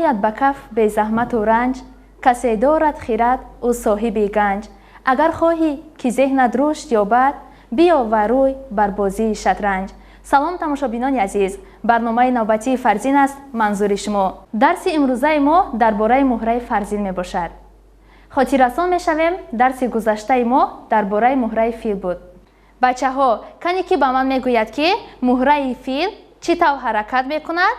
ناید به کف بی زحمت و رنج، کسی دارد خیرت او صاحب گنج. اگر خواهی که ذهنت رشد یابد، بیا و روی بر بازی شطرنج. سلام تماشابینان عزیز، برنامه نوبتی فرزین است منظور شما. درس امروزه ما درباره مهره فرزین می باشد. خاطررسان می شویم درس گذشته ما درباره مهره فیل بود. بچه ها کنی که به من می گوید که مهره فیل چی طور حرکت می کند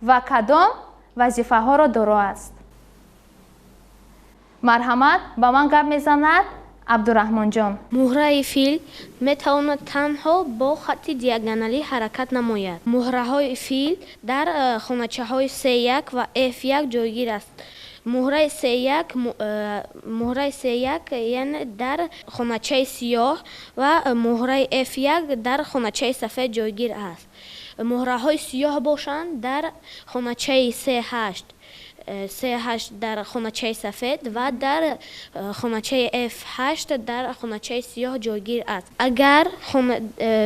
و کدام وظیفه ها را دارا است؟ مرحمت با من گپ می زند عبدالرحمن جان. مهره فیل میتواند تنها با خط دیاگونالی حرکت نماید. مهره های فیل در خانچه های C1 و F1 جایگیر است. مهره C1 یعنی در خانچه سیاه و مهره F1 در خانچه سفید جایگیر است. مهره های سیاه باشند در خانچه C8 در خانچه سفید و در خانچه F8 در خانچه سیاه جایگیر است. اگر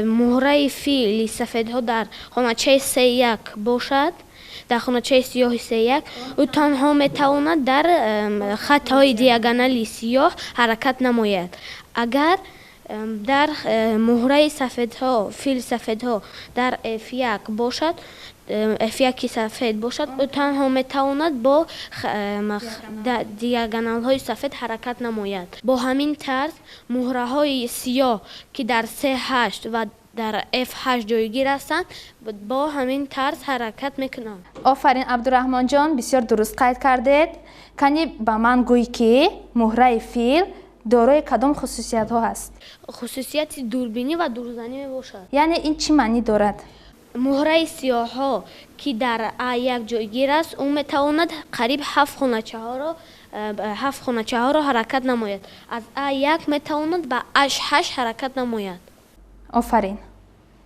مهره فیل سفید ها در خانچه C1 باشد، در خانچه سیاه C1 او تنها میتواند در خط های دیاگونالی سیاه حرکت نماید. اگر در مهره فیل سفید ها در F1 باشد، F1 سفید باشد، او تنها میتواند با دیاگونال های سفید حرکت نماید. با همین طرز مهره های سیاه که در C8 و در F8 جایگیر هستند با همین طرز حرکت میکنند. آفرین عبدالرحمن جان، بسیار درست قید کردید. کنی با من گوی که مهره فیل دارای کدام خصوصیت ها هست؟ خصوصیت دوربینی و دورزنی می باشد. یعنی این چی معنی دارد؟ مهره سیاه ها که در A1 جایگیر است، اون میتواند قریب 7 خانچه ها را حرکت نماید. از A1 میتواند به H8 حرکت نماید. آفرین.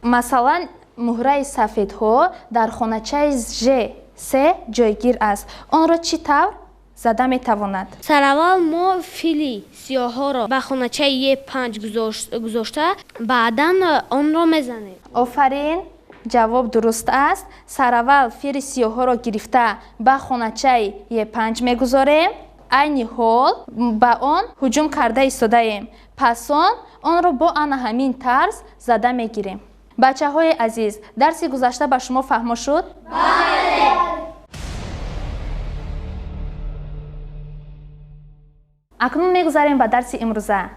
مثلا مهره سفید ها در خانچه G3 جایگیر است. آن را چی طور زده میتواند؟ سراول ما فیلی سیاه ها را به خانچه Y5 گذاشته، بعدا آن را میزنیم. آفرین، جواب درست است. سراول فیل سیاه ها را گرفته به خانچه Y5 میگذاریم. عین حال به آن هجوم کرده ایستاده ایم. پس آن را با همین طرز زده میگیریم. بچه های عزیز، درس گذشته به شما فهم شد؟ بله. اکنون میگذاریم به درس امروزه.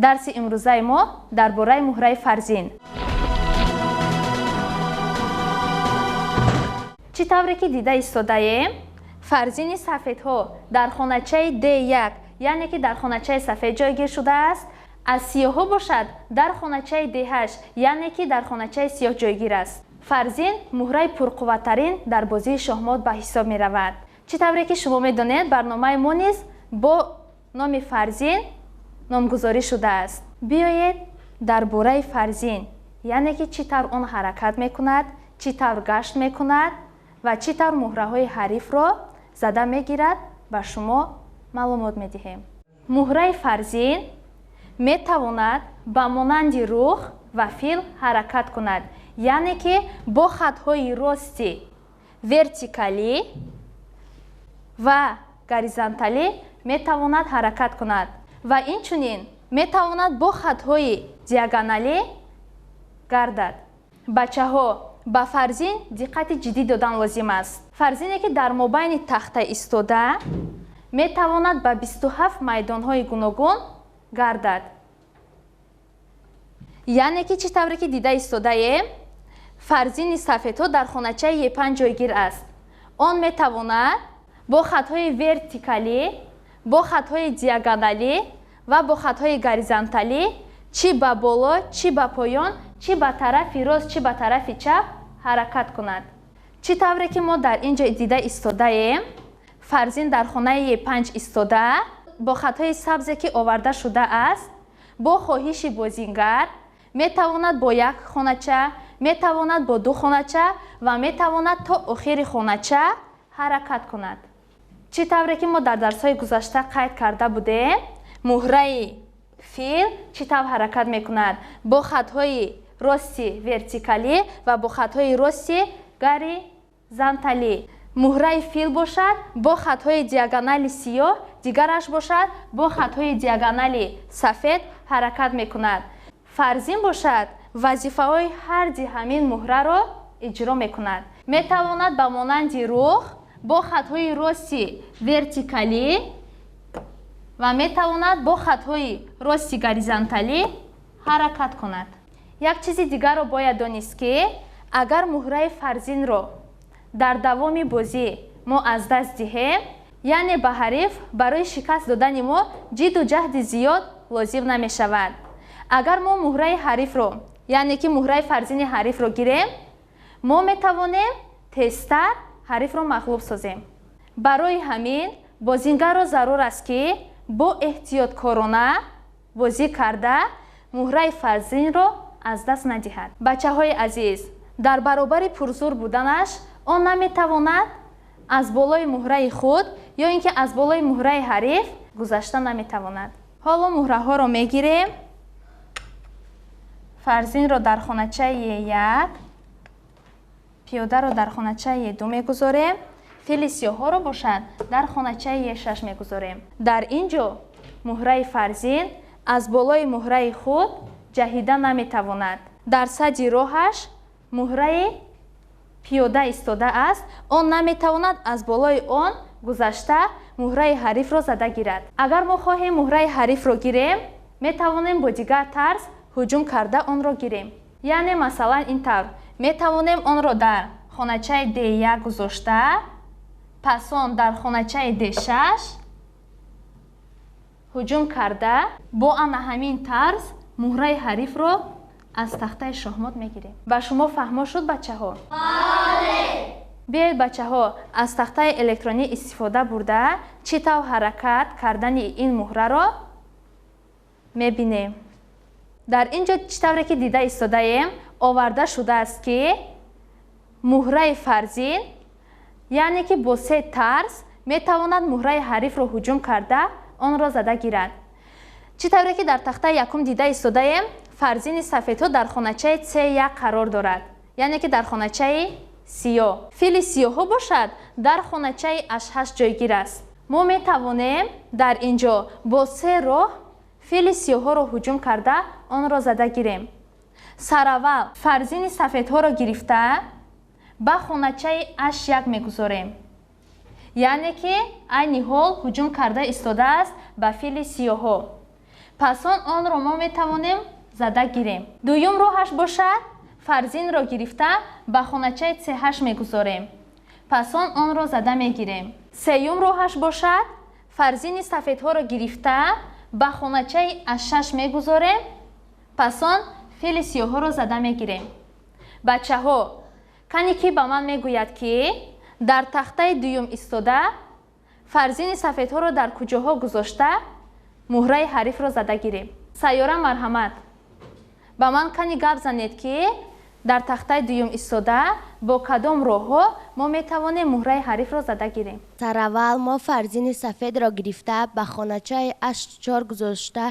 درس امروزه ما درباره مهره فرزین. چی طوری که دیده ایستاده ایم، فرزین سفید ها در خانچه D1 یعنی که در خانچه سفید جایگیر شده است. از سیاه ها باشد در خانچه D8 یعنی که در خانچه سیاه جایگیر است. فرزین مهره پرقوت‌ترین در بازی شахمات به حساب می رود. چی طوری که شما می دانید برنامه ما نیز با نام فرزین نامگذاری شده است. بیایید درباره فرزین یعنی که چی طور آن حرکت می کند، چی طور گشت می کند و چی طور مهره های حریف را زده می گیرد به شما معلومات می دهیم. مهره فرزین می تواند به مانند رخ و فیل حرکت کند، یعنی که با خط های راستی ورتیکالی و گوریزونتالی می تواند حرکت کند و اینچنین می تواند با خط های دیاگونالی گردد. بچه ها به فرزین دقت جدی دادن لازم است. فرزینی که در مابین تخته ایستاده می تواند به 27 میدان های گوناگون گردد. یعنی که چی طوری که دیده ایستاده ایم، فرزین سفید ها در خانچه Y5 جایگیر است. آن می تواند با خط های ورتیکالی، با خط های دیاگونالی و با خط های گوریزونتالی چی به بالا، چی به پایان، چی به طرف راست، چی به طرف چپ حرکت کند. چی طوری که ما در اینجا دیده ایستاده ایم، فرزین در خانه Y5 ایستاده با خط های سبزی که آورده شده است، با خواهش بازیگر می تواند با یک خانچه، می تواند با 2 خانچه و می تواند تا آخر خانچه حرکت کند. چی طوری که ما در درس های گذشته قید کرده بودیم، مهره فیل چی طور حرکت می کند؟ با خط های راستی ورتیکالی و با خط های راستی گوریزونتالی. муҳраи фил бошад бо хатҳои диагонали сиёҳ, дигараш бошад бо хатҳои диагонали сафед ҳаракат мекунад. Фарзин бошад вазифаҳои ҳарди ҳамин муҳраро иҷро мекунад. Метавонад ба монанди рух бо хатҳои рости вертикалӣ ва метавонад бо хатҳои рости горизонталӣ ҳаракат кунад. Як чизи дигарро бояд донист ки агар муҳраи фарзинро дар давоми бозӣ мо аз даст диҳем, яъне ба ҳариф барои шикаст додани мо ҷидду ҷаҳди зиёд лозим намешавад. Агар мо муҳраи ҳарифро, яъне ки муҳраи фарзини ҳарифро гирем, мо метавонем тезтар ҳарифро мағлуб созем. Барои ҳамин бозингарро зарур аст ки бо эҳтиёткорона бозӣ карда муҳраи фарзинро аз даст надиҳад. Бачаҳои азиз, дар баробари пурзур буданаш он наметавонад аз болои муҳраи худ ё ин ки аз болои муҳраи ҳариф гузашта наметавонад. ҳоло муҳраҳоро мегирем. Фарзинро дар хоначаи Е1, пиёдаро дар хоначаи Е2 мегузорем. фили сиёҳҳоро бошад дар хоначаи Е6 мегузорем. Дар ин ҷо муҳраи фарзин аз болои муҳраи худ ҷаҳида наметавонад. Дар сади роҳаш муҳраи пиёда истода аст, он наметавонад аз болои он гузашта муҳраи ҳарифро зада гирад. Агар мо хоҳем муҳраи ҳарифро гирем, метавонем бо дигар тарз ҳуҷум карда онро гирем. Яъне масалан ин тавр метавонем онро дар хоначаи D1 гузошта, пас он дар хоначаи D6 ҳуҷум карда бо ана ҳамин тарз муҳраи ҳарифро аз тахтаи шоҳмот мегирем. Ба шумо фаҳмо шуд бачаҳо? Бале! Биёед бачаҳо аз тахтаи электронӣ истифода бурда чӣ тавр ҳаракат кардани ин муҳраро мебинем. Дар ин ҷо чӣ тавре ки дида истодаем, оварда шудааст ки муҳраи фарзин, яъне ки бо се тарз метавонад муҳраи ҳарифро ҳуҷум карда онро зада гирад. чӣ тавре ки дар тахтаи якум дида истодаем, фарзини сафедҳо дар хоначаи C1 қарор дорад, яъне ки дар хоначаи сиёҳ. фили сиёҳҳо бошад дар хоначаи H8 ҷойгир аст. мо метавонем дар ин ҷо бо се роҳ фили сиёҳҳоро ҳуҷум карда онро зада гирем. Сараввал фарзини сафедҳоро гирифта ба хоначаи H1 мегузорем, яъне ки айни ҳол ҳуҷум карда истодааст ба фили сиёҳҳо. пас он онро мо метавонем зада гирем. дуюм роҳаш бошад фарзинро гирифта ба хоначаи C8 мегузорем, пас он онро зада мегирем. сеюм роҳаш бошад фарзини сафедҳоро гирифта ба хоначаи H6 мегузорем, пас он фили сиёҳҳоро зада мегирем. бачаҳо, кане ки ба ман мегӯяд ки дар тахтаи дуюм истода фарзини сафедҳоро дар куҷоҳо гузошта муҳраи ҳарифро зада гирем. сайёра марҳамат, ба ман кани гап занед ки дар тахтаи дуюм истода бо кадом роҳҳо мо метавонем муҳраи ҳарифро зада гирем. Сараввал мо фарзини сафедро гирифта ба хоначаи H4 гузошта,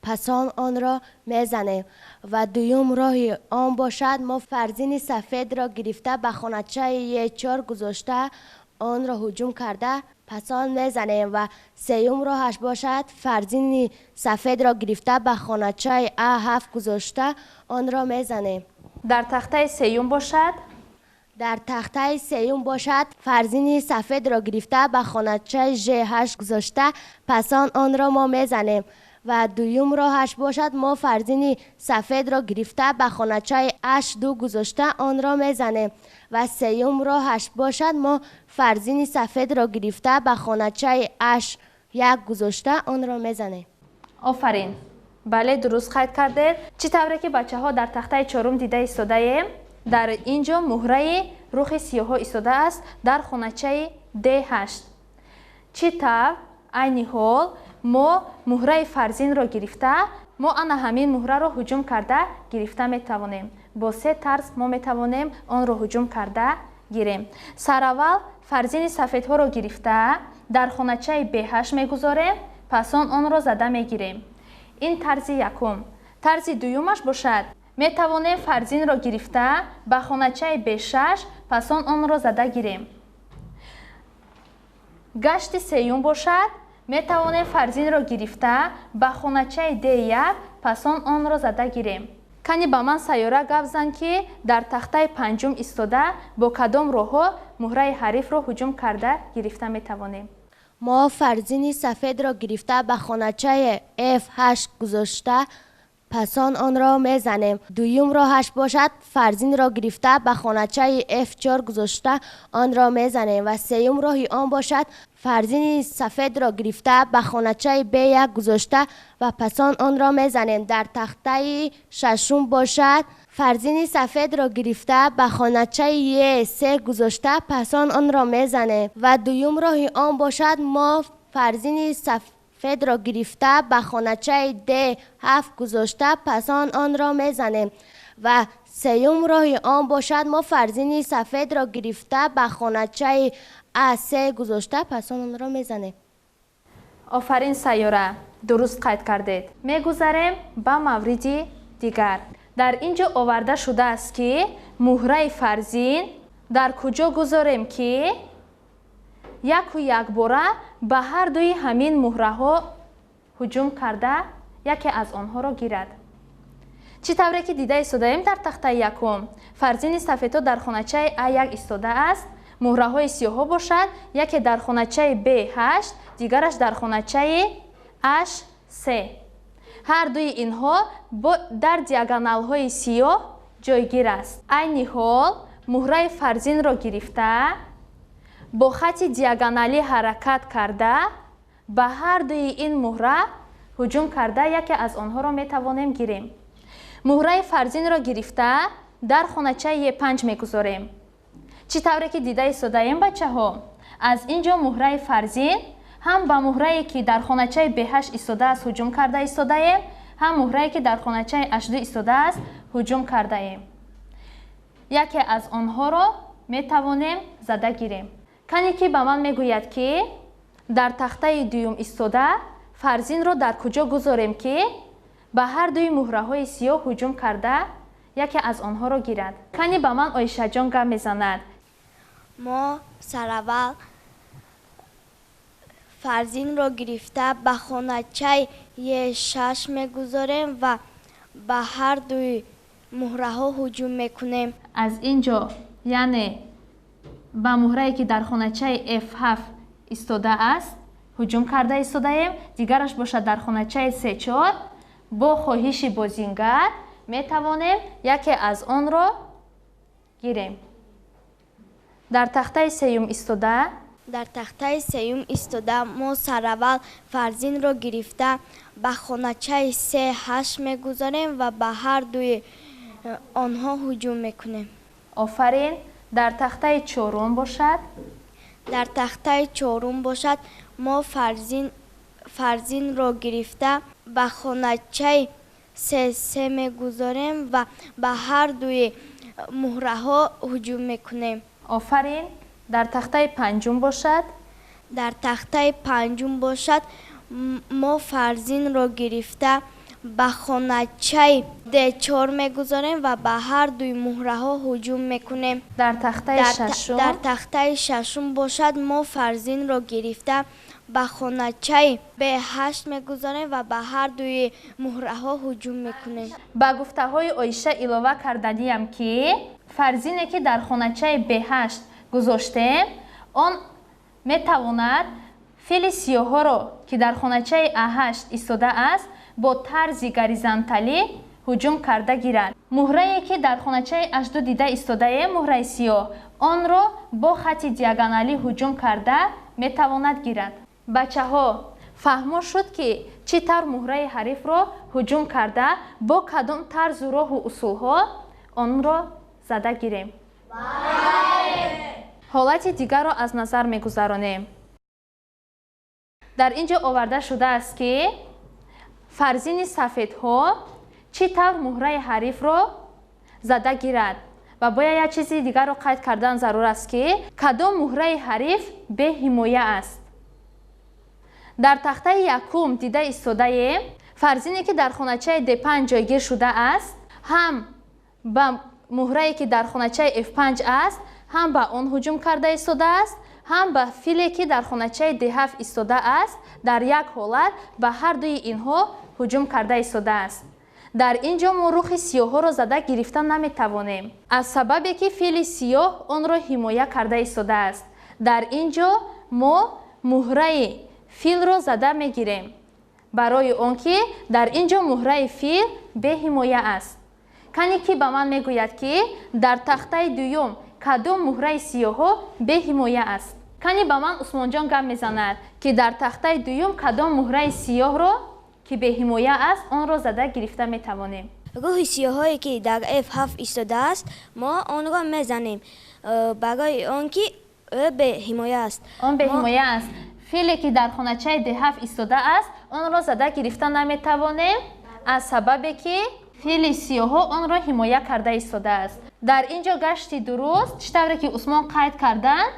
пас онро мезанем ва дуюм роҳи он бошад мо фарзини сафедро гирифта ба хоначаи Е4 гузошта онро ҳуҷум карда пас он мезанем ва сеюм роҳаш бошад фарзини сафедро гирифта ба хоначаи А7 гузошта онро мезанем. дар тахтаи сеюм бошад дар тахтаи сеюм бошад фарзини сафедро гирифта ба хоначаи Ж8 гузошта пас онро мо мезанем ва дуюм роҳаш бошад мо фарзини сафедро гирифта ба хоначаи H2 гузошта онро мезанем ва сеюм роҳаш бошад мо фарзини сафедро гирифта ба хоначаи H1 гузошта онро мезанем. офарин, бале дуруст қайд кардед. чӣ тавре ки бачаҳо дар тахтаи чорум дида истодаем, дар ин ҷо муҳраи рухи сиёҳҳо истодааст дар хоначаи D8. чӣ тавр айни ҳол мо муҳраи фарзинро гирифта, мо ана ҳамин муҳраро ҳуҷум карда гирифта метавонем. бо се тарз мо метавонем онро ҳуҷум карда гирем. сараввал фарзини сафедҳоро гирифта дар хоначаи B8 мегузорем, пас онро зада мегирем. ин тарзи якум. тарзи дуюмаш бошад метавонем фарзинро гирифта ба хоначаи б6 пасон онро зада гирем. гашти сеюм бошад, метавонем фарзинро гирифта ба хоначаи д1 пасон онро зада гирем. кани ба ман сайёра гап зан ки дар тахтаи панҷум истода бо кадом роҳҳо муҳраи ҳарифро ҳуҷум карда гирифта метавонем. мо фарзини сафедро гирифта ба хоначаи F8 гузошта пасон онро мезанем. дуюм роҳаш бошад фарзинро гирифта ба хоначаи F4 гузошта онро мезанем ва сеюм роҳи он бошад фарзини сафедро гирифта ба хоначаи B1 гузошта ва пасон онро мезанем. дар тахтаи шашум бошад фарзини сафедро гирифта ба хоначаи E3 гузошта пасон онро мезанем ва дуюм роҳи он бошад мо фарзини сафедро гирифта ба хоначаи D7 гузошта пасон онро мезанем ва сеюм роҳи он бошад мо фарзини сафедро гирифта ба хоначаи A3 гузошта пасон онро мезанем. офарин сайёра, дуруст қайд кардед. мегузарем ба мавриди дигар. дар ин ҷо оварда шудааст ки муҳраи фарзин дар куҷо гузорем ки яку якбора ба ҳар дуи ҳамин муҳраҳо ҳуҷум карда яке аз онҳоро гирад. чӣ тавре ки дида истодаем дар тахтаи якум фарзини сафедҳо дар хоначаи А1 истодааст, муҳраҳои сиёҳо бошад, яке дар хоначаи B8, дигараш дар хоначаи H3. ҳар дуи инҳо дар диагоналҳои сиёҳ ҷойгир аст. айни ҳол муҳраи фарзинро гирифта бо хати диагоналӣ ҳаракат карда ба ҳар дуи ин муҳра ҳуҷум карда яке аз онҳоро метавонем гирем. муҳраи фарзинро гирифта дар хоначаи Е5 мегузорем. чӣ тавре ки дида истодаем бачаҳо, аз ин ҷо муҳраи фарзин ҳам ба муҳрае ки дар хоначаи B8 истодааст ҳуҷум карда истодаем, ҳам муҳрае ки дар хоначаи H2 истодааст ҳуҷум кардаем. яке аз онҳоро метавонем зада гирем. кане ки ба ман мегӯяд ки дар тахтаи дуюм истода фарзинро дар куҷо гузорем ки ба ҳар дуи муҳраҳои сиёҳ ҳуҷум карда яке аз онҳоро гирад. кане ба ман Оишаҷон гап мезанад. мо сараввал фарзинро гирифта ба хоначаи Е6 мегузорем ва ба ҳар дуи муҳраҳо ҳуҷум мекунем. аз ин ҷо яъне ба муҳрае ки дар хоначаи F7 истодааст ҳуҷум карда истодаем, дигараш бошад дар хоначаи C4. бо хоҳиши бозингар метавонем яке аз онро гирем. дар тахтаи сеюм истода дар тахтаи сеюм истода мо сараввал фарзинро гирифта ба хоначаи C8 мегузорем ва ба ҳар дуи онҳо ҳуҷум мекунем. офарин. дар тахтаи чорум бошад дар тахтаи чорум бошад мо фарзинро гирифта ба хоначаи C3 мегузорем ва ба ҳар дуи муҳраҳо ҳуҷум мекунем. офарин. дар тахтаи панҷум бошад дар тахтаи панҷум бошад мо фарзинро гирифта ба хоначаи D4 мегузорем ва ба ҳар дуи муҳраҳо ҳуҷум мекунем. дар тахтаи шашум дар тахтаи шашум бошад мо фарзинро гирифта ба хоначаи B8 мегузорем ва ба ҳар дуи муҳраҳо ҳуҷум мекунем. ба гуфтаҳои Оиша илова карданиям ки фарзине ки дар хоначаи B8 гузоштем, он метавонад фили сиёҳҳоро ки дар хоначаи А8 истодааст бо тарзи гаризанталӣ ҳуҷум карда гирад. муҳрае ки дар хоначаи H2 дида истодаем, муҳраи сиёҳ, онро бо хати диагоналӣ ҳуҷум карда метавонад гирад. бачаҳо, фаҳмо шуд ки чӣ тавр муҳраи ҳарифро ҳуҷум карда бо кадом тарзу роҳу усулҳо онро зада гирем. ҳолати дигарро аз назар мегузаронем. дар ин ҷо оварда шудааст ки фарзини сафедҳо чӣ тавр муҳраи ҳарифро зада гирад ва бояд як чизи дигарро қайд кардан зарур аст ки кадом муҳраи ҳариф беҳимоя аст. дар тахтаи якум дида истодаем фарзине ки дар хоначаи D5 ҷойгир шудааст, ҳам ба муҳрае ки дар хоначаи F5 аст, ҳам ба он ҳуҷум карда истодааст, ҳам ба филе ки дар хоначаи D7 истода аст. Дар як ҳолат ба ҳардуи инҳо ҳуҷум карда истодааст. дар ин ҷо мо рухи сиёҳҳоро зада гирифта наметавонем, аз сабабе ки фили сиёҳ онро ҳимоя карда истодааст. дар ин ҷо мо муҳраи филро зада мегирем, барои он ки дар ин ҷо муҳраи фил беҳимоя аст. кане ки ба ман мегӯяд ки дар тахтаи дуюм кадом муҳраи сиёҳҳо беҳимоя аст? кане ба ман Усмонҷон гап мезанад ки дар тахтаи дуюм кадом муҳраи сиёҳро ки беҳимоя аст онро зада гирифта метавонем. рӯҳи сиёҳое ки дар F7 истодааст, мо онро мезанем, барои он ки ӯ беҳимоя аст. он беҳимоя аст. филе ки дар хоначаи D7 истода аст, онро зада гирифта наметавонем, аз сабабе ки фили сиёҳҳо онро ҳимоя карда истодааст. дар ин ҷо гашти дуруст чӣ тавре ки Усмон қайд карданд,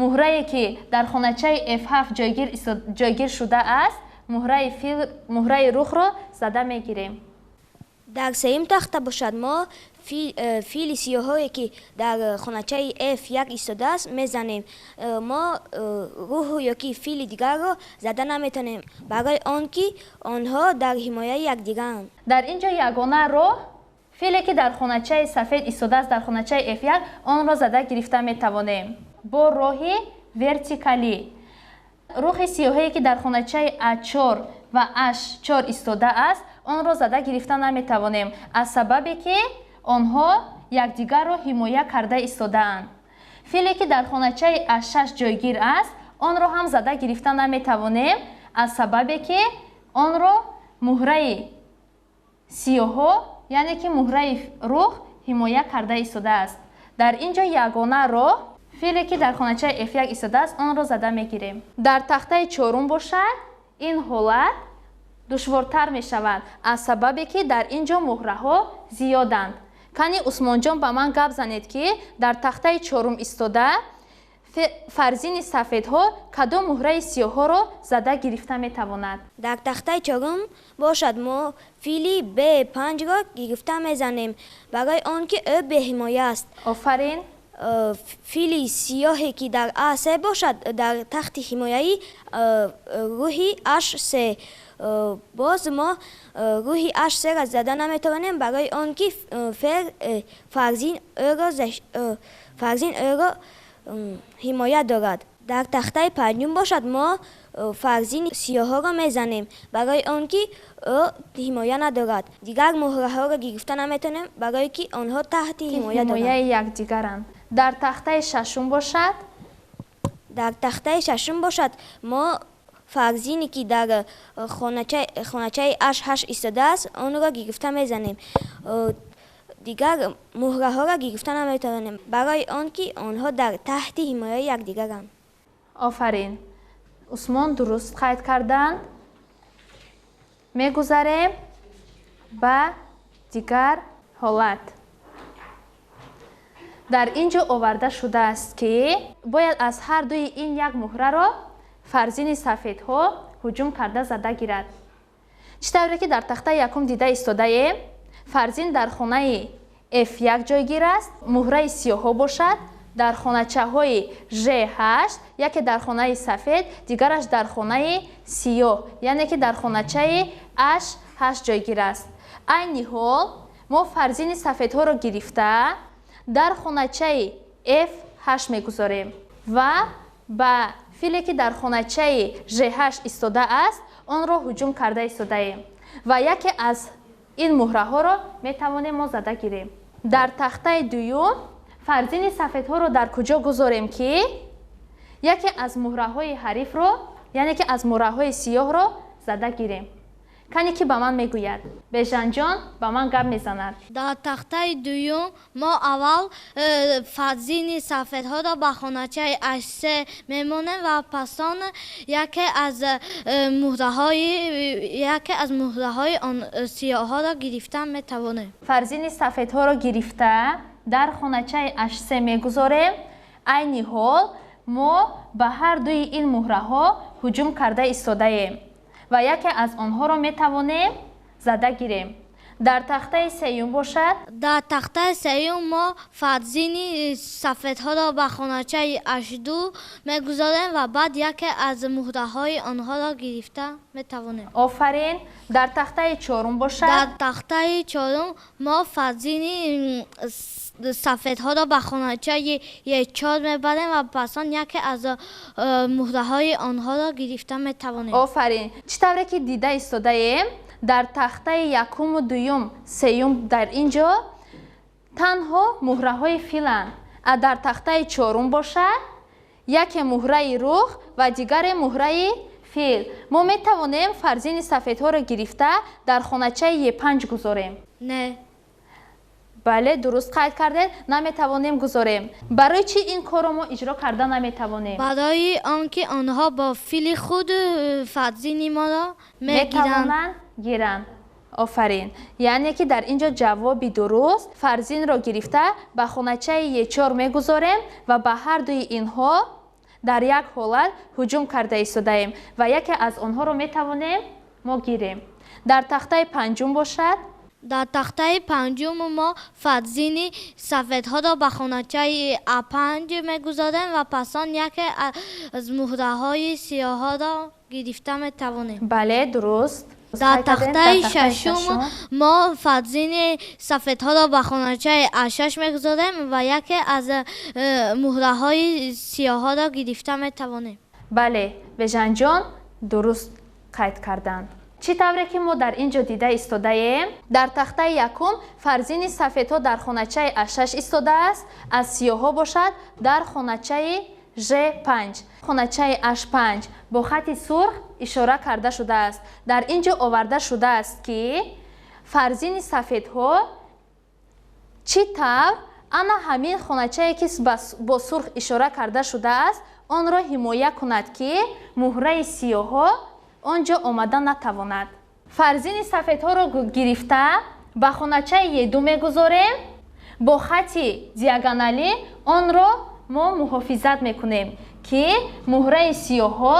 муҳрае ки дар хоначаи F7 ҷойгир шуда аст, муҳраи рухро зада мегирем. дар сеюм тахта бошад, мо фили сиёҳое ки дар хоначаи F1 истодааст мезанем. мо рӯҳу ёки фили дигарро зада наметавонем, барои он ки онҳо дар ҳимояи якдигаранд. дар ин ҷо ягона роҳ, филе ки дар хоначаи сафед истодааст дар хоначаи F1, онро зада гирифта метавонем бо роҳи вертикалӣ. рухи сиёҳое ки дар хоначаи A4 ва H4 истода аст, онро зада гирифта наметавонем, аз сабабе ки онҳо якдигарро ҳимоя карда истодаанд. филе ки дар хоначаи A6 ҷойгир аст, онро ҳам зада гирифта наметавонем, аз сабабе ки онро муҳраи сиёҳҳо, яъне ки муҳраи рух ҳимоя карда истодааст. дар ин ҷо ягона роҳ, филе ки дар хоначаи F1 истодааст, онро зада мегирем. дар тахтаи чорум бошад, ин ҳолат душвортар мешавад, аз сабабе ки дар ин ҷо муҳраҳо зиёданд. кани Усмонҷон ба ман гап занед ки дар тахтаи чорум истода фарзини сафедҳо кадом муҳраи сиёҳҳоро зада гирифта метавонад? дар тахтаи чорум бошад, мо фили B5-ро гирифта мезанем, барои он ки ӯ беҳимоя аст. офарин. фили сиёҳе ки дар A3 бошад, дар тахти ҳимояи рӯҳи H3. боз мо рӯҳи H3-ро зада наметавонем, барои он ки фарзин ӯро ҳимоя дорад. дар тахтаи панҷум бошад, мо фарзини сиёҳҳоро мезанем, барои он ки ӯ ҳимоя надорад. дигар муҳраҳоро гирифта наметавонем, барое ки онҳо таҳти ҳимоя доранд. ҳимояи якдигаранд. дар тахтаи шашум бошад, дар тахтаи шашум бошад, мо фарзине ки дар хоначаи H8 истодааст, онро гирифта мезанем. дигар муҳраҳоро гирифта наметавонем, барои он ки онҳо дар таҳти ҳимояи якдигаранд. офарин. Усмон дуруст қайд карданд. мегузарем ба дигар ҳолат. дар ин ҷо оварда шудааст ки бояд аз ҳардуи ин як муҳраро фарзини сафедҳо ҳуҷум карда зада гирад. чӣ тавре ки дар тахтаи якум дида истодаем, фарзин дар хонаи F1 ҷойгир аст, муҳраи сиёҳҳо бошад, дар хоначаҳои G8, яке дар хонаи сафед, дигараш дар хонаи сиёҳ, яъне ки дар хоначаи H8 ҷойгир аст. айни ҳол мо фарзини сафедҳоро гирифта дар хоначаи F8 мегузорем ва ба филе ки дар хоначаи G8 истода аст, онро ҳуҷум карда истодаем ва яке аз ин муҳраҳоро метавонем мо зада гирем. дар тахтаи дуюм фарзини сафедҳоро дар куҷо гузорем ки яке аз муҳраҳои ҳарифро, яъне ки аз муҳраҳои сиёҳро зада гирем. кане ки ба ман мегӯяд, Бежанҷон ба ман гап мезанад. дар тахтаи дуюм мо аввал фарзини сафедҳоро ба хоначаи H3 мемонем ва пасон яке аз муҳраҳои он сиёҳҳоро гирифта метавонем. фарзини сафедҳоро гирифта дар хоначаи H3 мегузорем. айни ҳол мо ба ҳардуи ин муҳраҳо ҳуҷум карда истодаем ва яке аз онҳоро метавонем зада гирем. дар тахтаи сеюм бошад. дар тахтаи сеюм мо фарзини сафедҳоро ба хоначаи ашду мегузорем ва баъд яке аз муҳраҳои онҳоро гирифта метавонем. офарин. дар тахтаи чорум бошад. дар тахтаи чорум мо фарзини сафедҳоро ба хоначаи чор мебарем ва пас он яке аз муҳраҳои онҳоро гирифта метавонем. офарин. чӣ тавре ки дида истодаем, дар тахтаи якуму дуюм сеюм дар ин ҷо танҳо муҳраҳои филанд. а дар тахтаи чорум бошад яке муҳраи рух ва дигаре муҳраи фил. мо метавонем фарзини сафедҳоро гирифта дар хоначаи панҷ гузорем. не. бале, дуруст қайд кардед. наметавонем гузорем. барои чӣ ин корро мо иҷро карда наметавонем? барои он ки онҳо бо фили худ фарзини моро мегиранд. метавонанд гиранд. офарин. яъне ки дар ин ҷо ҷавоби дуруст фарзинро гирифта ба хоначаи чор мегузорем ва ба ҳардуи инҳо дар як ҳолат ҳуҷум карда истодаем ва яке аз онҳоро метавонем мо гирем. дар тахтаи панҷум бошад. дар тахтаи панҷум мо фарзини сафедҳоро ба хоначаи А5 мегузорем ва пас он яке аз муҳраҳои сиёҳҳоро гирифта метавонем. бале, дуруст. дар тахтаи шашум мо фарзини сафедҳоро ба хоначаи А6 мегузорем ва яке аз муҳраҳои сиёҳҳоро гирифта метавонем. бале, бежанҷон дуруст қайд карданд. чӣ тавре ки мо дар ин ҷо дида истодаем, дар тахтаи якум фарзини сафедҳо дар хоначаи А6 истодааст, аз сиёҳҳо бошад дар хоначаи Ж5. хоначаи H5 бо хати сурх ишора карда шудааст. дар ин ҷо оварда шудааст ки фарзини сафедҳо чӣ тавр ана ҳамин хоначае ки бо сурх ишора карда шудааст онро ҳимоя кунад ки муҳраи сиёҳҳо он ҷо омада натавонад. фарзини сафедҳоро гирифта ба хоначаи Е2 мегузорем. бо хати диагоналӣ онро мо муҳофизат мекунем ки муҳраи сиёҳҳо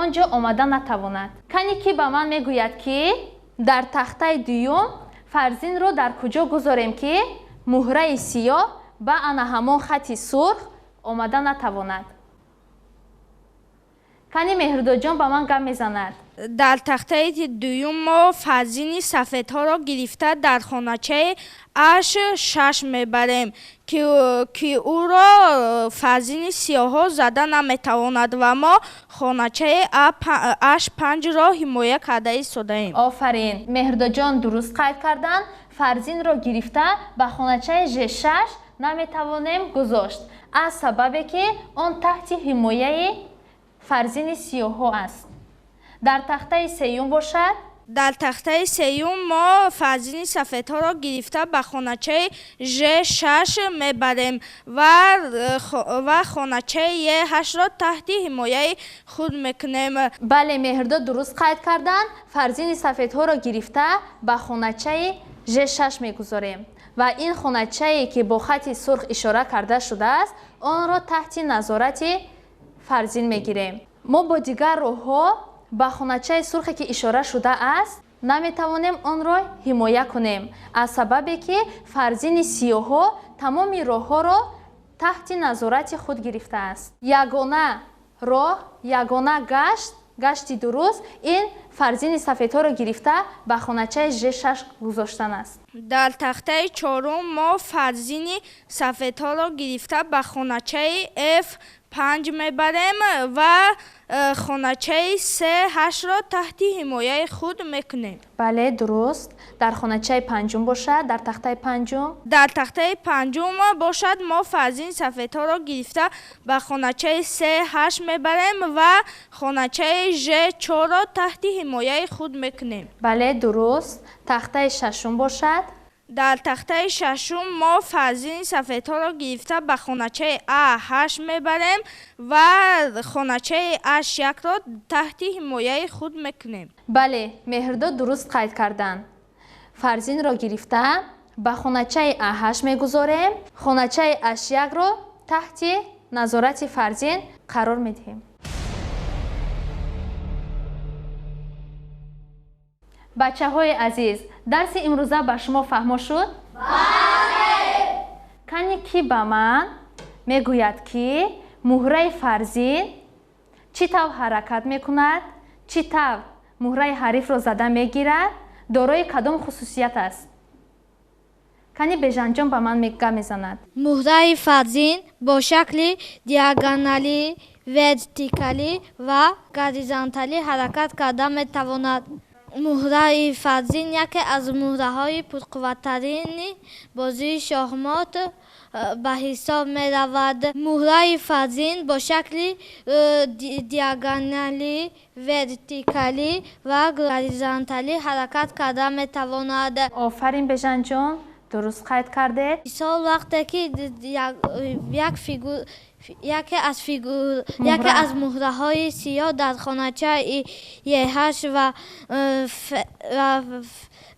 он ҷо омада натавонад. кане ки ба ман мегӯяд ки дар тахтаи дуюм фарзинро дар куҷо гузорем ки муҳраи сиёҳ ба ана ҳамон хати сурх омада натавонад. кани меҳрудоҷон ба ман гап мезанад. дар тахтаи дуюм мо фарзини сафедҳоро гирифта дар хоначаи H6 мебарем ки ӯро фарзини сиёҳҳо зада наметавонад ва мо хоначаи H5-ро ҳимоя карда истодаем. офарин. меҳрудоҷон дуруст қайд карданд. фарзинро гирифта ба хоначаи Ж6 наметавонем гузошт аз сабабе ки он таҳти ҳимояи фарзини сиёҳҳо аст. дар тахтаи сеюм бошад. дар тахтаи сеюм мо фарзини сафедҳоро гирифта ба хоначаи Ж6 мебарем ва хоначаи Е8-ро таҳти ҳимояи худ мекунем. бале, меҳрдод дуруст қайд карданд. фарзини сафедҳоро гирифта ба хоначаи Ж6 мегузорем ва ин хоначае ки бо хати сурх ишора карда шудааст онро таҳти назорати фарзин мегирем. мо бо дигар роҳҳо ба хоначаи сурхе ки ишора шудааст наметавонем онро ҳимоя кунем аз сабабе ки фарзини сиёҳҳо тамоми роҳҳоро таҳти назорати худ гирифтааст. ягона роҳ, ягона гашти дуруст ин фарзини сафедҳоро гирифта ба хоначаи Ж6 гузоштан аст. дар тахтаи чорум мо фарзини сафедҳоро гирифта ба хоначаи F5 мебарем ва хоначаи С8-ро таҳти ҳимояи худ мекунем. бале, дуруст. дар хоначаи панҷум бошад. дар тахтаи панҷум. дар тахтаи панҷум бошад мо фарзини сафедҳоро гирифта ба хоначаи С8 мебарем ва хоначаи Ж4-ро таҳти ҳимояи худ мекунем. бале, дуруст. тахтаи шашум бошад. дар тахтаи шашум мо фарзини сафедҳоро гирифта ба хоначаи А8 мебарем ва хоначаи H1-ро таҳти ҳимояи худ мекунем. бале, меҳрдод дуруст қайд карданд. фарзинро гирифта ба хоначаи А8 мегузорем. хоначаи H1-ро таҳти назорати фарзин қарор медиҳем. бачаҳои азиз, дарси имрӯза ба шумо фаҳмо шуд? бале! Кане ки ба ман мегӯяд ки муҳраи фарзин чӣ тавр ҳаракат мекунад, чӣ тавр муҳраи ҳарифро зада мегирад, дорои кадом хусусият аст? Кани Бежанҷон ба ман гап мезанад. муҳраи фарзин бо шакли диагоналӣ, вертикалӣ ва горизонталӣ ҳаракат карда метавонад. муҳраи фарзин яке аз муҳраҳои пурқувваттарини бозии шахмот ба ҳисоб меравад. муҳраи фарзин бо шакли диагоналӣ, вертикалӣ ва горизонталӣ ҳаракат карда метавонад. Офарин Бежанҷон, дуруст қайд кардед. мисол вақте ки яке аз муҳраҳои сиёҳ дар хоначаи Е8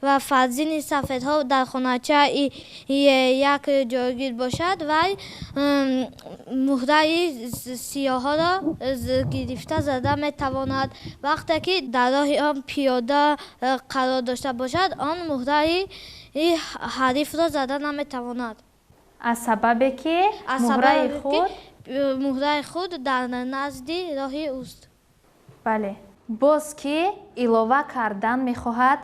ва фарзини сафедҳо дар хоначаи Е1 ҷойгир бошад, вай муҳраи сиёҳҳоро гирифта зада метавонад. вақте ки дар роҳи он пиёда қарор дошта бошад, он муҳраи ҳарифро зада наметавонад. аз сабабе ки муҳраи худ дар назди роҳи уст. бале, боз ки илова кардан мехоҳад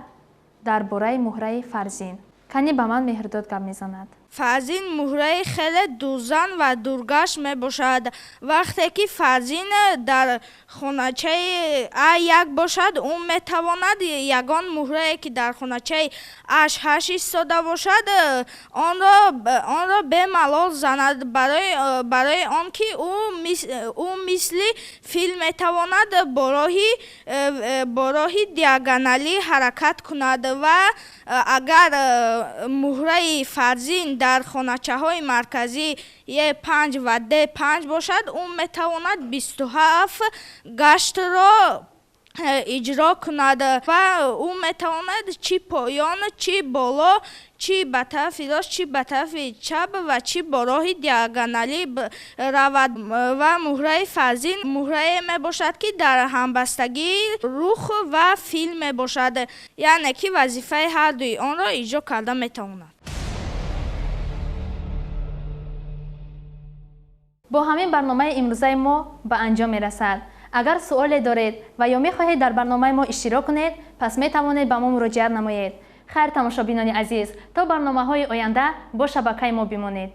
дар бораи муҳраи фарзин. Кани ба ман Меҳрдод гап мезанад. фарзин муҳраи хеле дурзан ва дургаш мебошад. вақте ки фарзин дар хоначаи А1 бошад, ӯ метавонад ягон муҳрае ки дар хоначаи H8 истода бошад, онро бемалол занад, барои он ки ӯ мисли фил метавонад бо роҳи диагоналӣ ҳаракат кунад ва агар муҳраи фарзин дар хоначаҳои марказӣ Е5 ва Д5 бошад, ӯ метавонад 27 гаштро иҷро кунад ва ӯ метавонад чӣ поён, чӣ боло, чӣ ба тарафи рост, чӣ ба тарафи чап ва чӣ бо роҳи диагоналӣ равад. ва муҳраи фарзин муҳрае мебошад ки дар ҳамбастагии рух ва фил мебошад, яъне ки вазифаи ҳардуи онро иҷро карда метавонад. бо ҳамин барномаи имрӯзаи мо ба анҷом мерасад. агар суоле доред ва ё мехоҳед дар барномаи мо иштирок кунед, пас метавонед ба мо муроҷиат намоед. хайр тамошобинони азиз, то барномаҳои оянда бо шабакаи мо бимонед.